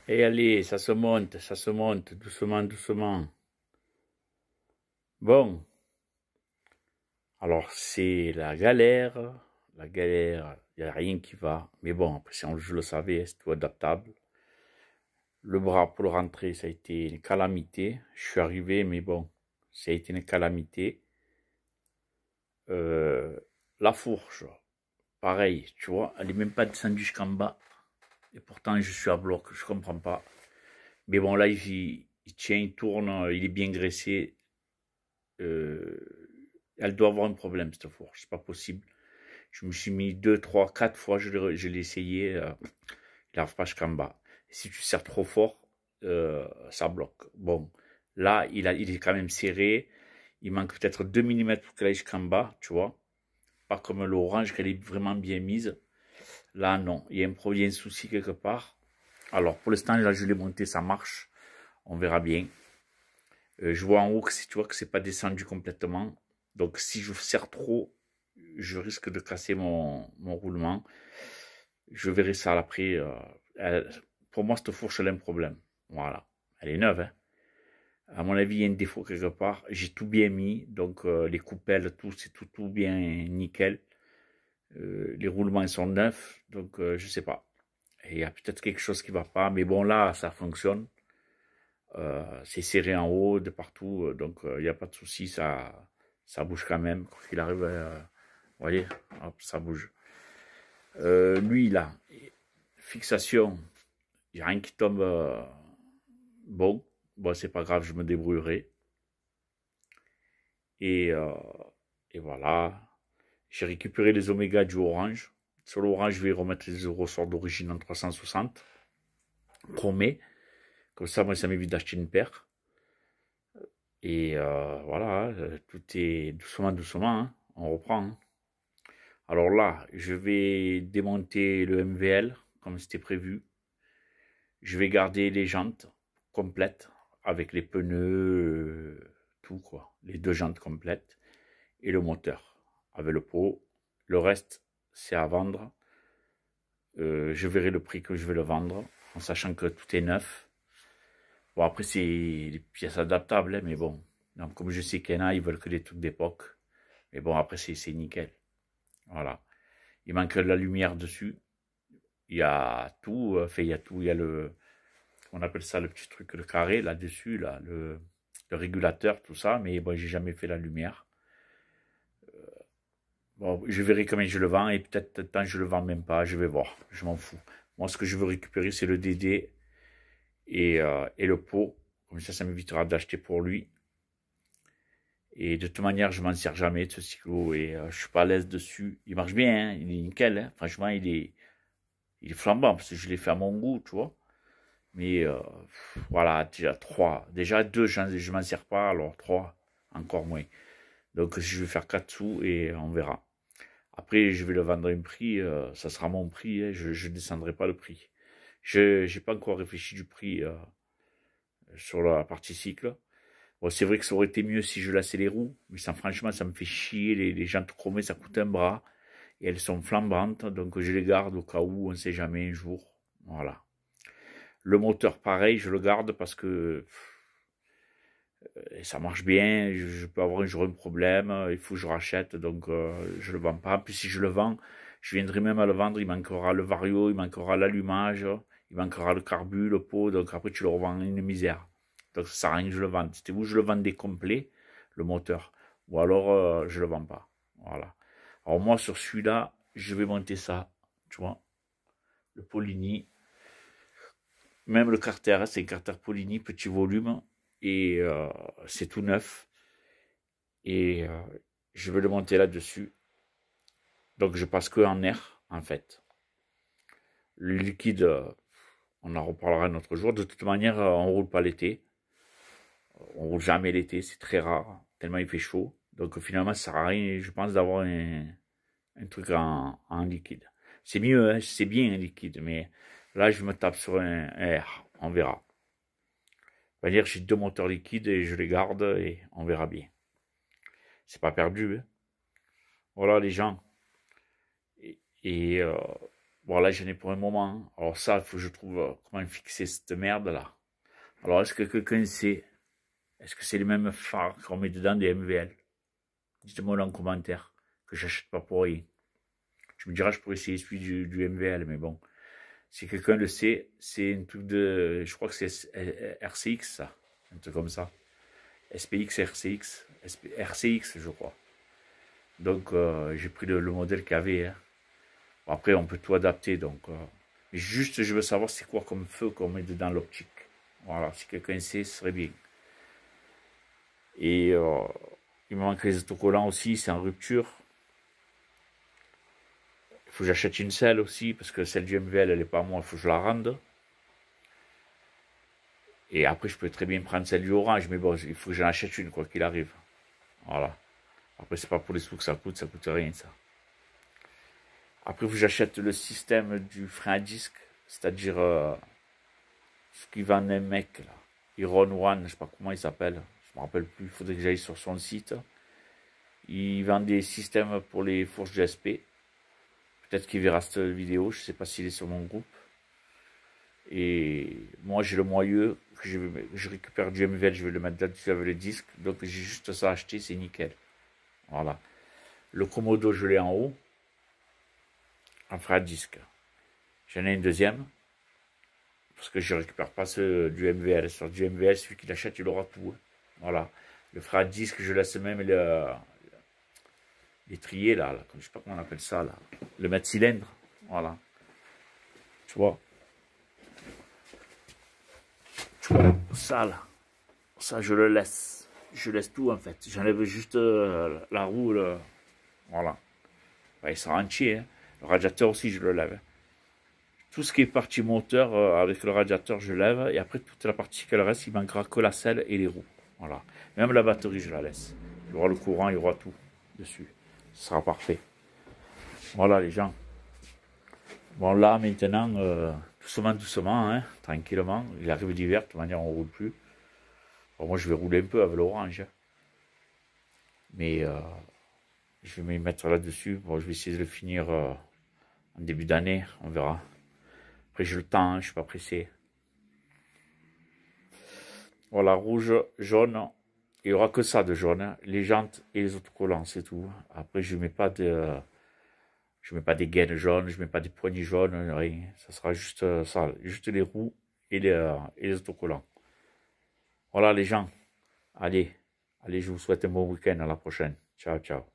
Et allez, ça se monte, doucement, doucement. Bon, alors c'est la galère, il n'y a rien qui va. Mais bon, après, si je le savais, c'est tout adaptable. Le bras pour le rentrer, ça a été une calamité. Je suis arrivé, mais bon, ça a été une calamité. Euh, la fourche, pareil, tu vois, elle n'est même pas descendue jusqu'en bas. Et pourtant, je suis à bloc, je comprends pas. Mais bon, là, il tient, il tourne, il est bien graissé. Elle doit avoir un problème, cette fourche, c'est pas possible. Je me suis mis 2, 3, 4 fois, je l'ai essayé, il n'arrive pas jusqu'en bas. Et si tu serres trop fort, ça bloque. Bon, là, il est quand même serré. Il manque peut-être 2 millimètres pour qu'elle aille jusqu'en bas, tu vois. Pas comme l'orange, qu'elle est vraiment bien mise. Là, non, il y a un souci quelque part. Alors, pour l'instant, là, je l'ai monté, ça marche. On verra bien. Je vois en haut que tu vois que c'est pas descendu complètement. Donc, si je serre trop, je risque de casser mon roulement. Je verrai ça après. Pour moi, cette fourche, elle a un problème. Voilà. Elle est neuve, hein. À mon avis, il y a un défaut quelque part. J'ai tout bien mis. Donc, les coupelles, tout, c'est tout bien nickel. Les roulements, ils sont neufs. Donc, je sais pas. Et il y a peut-être quelque chose qui va pas. Mais bon, là, ça fonctionne. C'est serré en haut, de partout. Donc, il n'y a pas de souci. Ça bouge quand même. Quoi qu'il arrive, vous voyez, hop, ça bouge. Lui, là, fixation, il n'y a rien qui tombe. Bon, c'est pas grave, je me débrouillerai. Et, euh, et voilà. J'ai récupéré les oméga du orange. Sur l'orange, je vais remettre les ressorts d'origine en 360. Promet. Comme ça, moi, ça m'évite d'acheter une paire. Et voilà, tout est doucement, doucement, hein, on reprend, hein. Alors là, je vais démonter le MVL comme c'était prévu. Je vais garder les jantes complètes avec les pneus, tout quoi, les deux jantes complètes et le moteur avec le pot. Le reste, c'est à vendre. Je verrai le prix que je vais le vendre en sachant que tout est neuf. Bon, après, c'est des pièces adaptables, hein, mais bon. Donc, comme je sais qu'il y en a, ils veulent que des trucs d'époque. Mais bon, après, c'est nickel. Voilà. Il manque la lumière dessus. Il y a tout. Enfin, il y a tout. Il y a on appelle ça le petit truc, le carré là-dessus, là, le régulateur, tout ça. Mais bon, j'ai jamais fait la lumière. Bon, je verrai combien je le vends et peut-être tant je le vends même pas. Je vais voir. Je m'en fous. Moi, ce que je veux récupérer, c'est le DD et le pot. Comme ça m'évitera d'acheter pour lui. Et de toute manière, je m'en sers jamais de ce cyclo et je suis pas à l'aise dessus. Il marche bien, hein, il est nickel, hein. Franchement, il est flambant parce que je l'ai fait à mon goût, tu vois. Mais voilà, déjà trois, déjà deux, je m'en sers pas, alors trois, encore moins. Donc je vais faire 4 sous et on verra. Après, je vais le vendre à un prix, ça sera mon prix, hein, je descendrai pas le prix. Je j'ai pas encore réfléchi du prix sur la partie cycle. Bon, c'est vrai que ça aurait été mieux si je laissais les roues, mais ça, franchement, ça me fait chier. Les jantes chromées, ça coûte un bras. Et elles sont flambantes, donc je les garde au cas où, on ne sait jamais un jour. Voilà. Le moteur, pareil, je le garde parce que ça marche bien. Je peux avoir un jour un problème, il faut que je rachète, donc je le vends pas. Puis si je le vends, je viendrai même à le vendre, il manquera le vario, il manquera l'allumage, il manquera le carbu, le pot, donc après tu le revends une misère. Donc ça sert à rien que je le vende. C'était où je le vendais complet, le moteur, ou alors je le vends pas. Voilà. Alors moi sur celui-là, je vais monter ça, tu vois, le Polini. Même le carter, hein, c'est un carter Polini, petit volume, et c'est tout neuf. Et je vais le monter là-dessus. Donc je passe que en air, en fait. Le liquide, on en reparlera un autre jour. De toute manière, on roule pas l'été. On roule jamais l'été, c'est très rare, tellement il fait chaud. Donc finalement, ça sert à rien, je pense, d'avoir un truc en liquide. C'est mieux, hein, c'est bien un liquide, mais là, je me tape sur un air, on verra. On va dire j'ai deux moteurs liquides et je les garde et on verra bien. C'est pas perdu, hein. Voilà les gens. Et Voilà, j'en ai pour un moment. Alors ça, il faut que je trouve comment fixer cette merde-là. Alors, est-ce que quelqu'un sait? Est-ce que c'est les mêmes phares qu'on met dedans des MVL? Dites-moi en commentaire, que j'achète pas pour rien. Tu me diras, je pourrais essayer celui du MVL, mais bon. Si quelqu'un le sait, c'est un truc de... Je crois que c'est RCX, ça. Un truc comme ça. SPX, RCX. RCX, je crois. Donc, j'ai pris le modèle qu'il y avait. Hein. Bon, après, on peut tout adapter, donc... juste, je veux savoir c'est quoi comme feu qu'on met dedans l'optique. Voilà, si quelqu'un sait, ce serait bien. Et il me manque les autocollants aussi, c'est en rupture. Il faut que j'achète une selle aussi, parce que celle du MVL, elle n'est pas à moi, il faut que je la rende. Et après, je peux très bien prendre celle du Orange, mais bon, il faut que j'en achète une, quoi qu'il arrive. Voilà. Après, c'est pas pour les sous que ça coûte rien, ça. Après, il faut que j'achète le système du frein à disque, c'est-à-dire ce qui vend un mec, là. Iron One, je sais pas comment il s'appelle, je me rappelle plus, il faudrait que j'aille sur son site. Il vend des systèmes pour les fourches GSP. Peut-être qu'il verra cette vidéo, je sais pas s'il est sur mon groupe. Et moi j'ai le moyeu, que je récupère du MVL, je vais le mettre là-dessus avec le disque. Donc j'ai juste ça à acheter, c'est nickel. Voilà. Le Komodo, je l'ai en haut, en frein à disque. J'en ai une deuxième, parce que je récupère pas du MVL. Sur du MVL, celui qui l'achète, il aura tout. Hein. Voilà. Le frein à disque, je laisse même l'étrier là, je sais pas comment on appelle ça là. Le mètre cylindre. Voilà. Tu vois. Ça là, ça je le laisse. Je laisse tout en fait. J'enlève juste la roue. Voilà. Ouais, il sera entier. Hein. Le radiateur aussi, je le lève. Tout ce qui est partie moteur avec le radiateur, je lève. Et après, toute la partie qui reste, il manquera que la selle et les roues. Voilà. Même la batterie, je la laisse. Il y aura le courant, il y aura tout dessus. Ce sera parfait. Voilà les gens. Bon là maintenant, doucement, doucement, hein, tranquillement. Il arrive l'hiver, de toute manière on ne roule plus. Bon, moi je vais rouler un peu avec l'orange. Hein. Mais je vais me mettre là-dessus. Bon, je vais essayer de le finir en début d'année, on verra. Après j'ai le temps, hein, je ne suis pas pressé. Voilà, rouge, jaune. Il n'y aura que ça de jaune. Hein. Les jantes et les autocollants, c'est tout. Après je ne mets pas de... Je mets pas des gaines jaunes, je mets pas des poignées jaunes, rien. Ça sera juste ça, juste les roues et les autocollants. Voilà les gens. Allez, je vous souhaite un bon week-end, à la prochaine. Ciao, ciao.